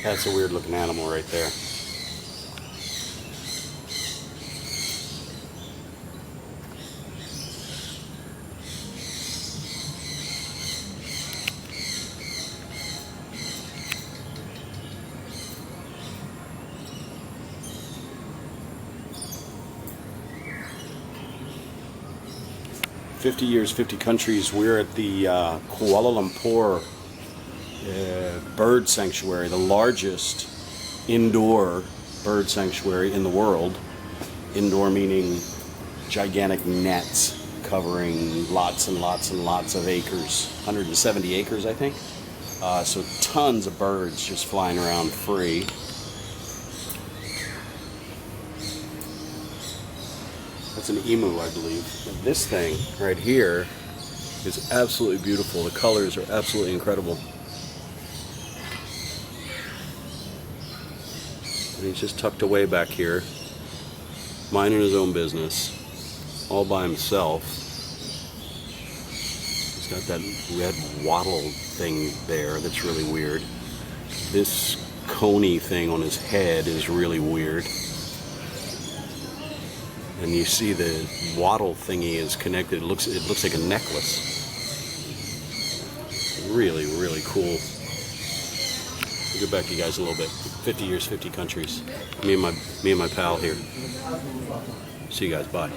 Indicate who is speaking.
Speaker 1: That's a weird looking animal right there. "50 Years, 50 Countries." We're at the Kuala Lumpur bird sanctuary, the largest indoor bird sanctuary in the world. Indoor meaning gigantic nets covering lots and lots and lots of acres, 170 acres I think. So tons of birds just flying around free. That's an emu, I believe. And this thing right here is absolutely beautiful. The colors are absolutely incredible. And he's just tucked away back here, minding his own business, all by himself. He's got that red wattle thing there that's really weird. This coney thing on his head is really weird. And you see the wattle thingy is connected. It looks like a necklace. Really, really cool. I'll get back to you guys in a little bit. 50 Years, 50 Countries. Me and my pal here. See you guys. Bye.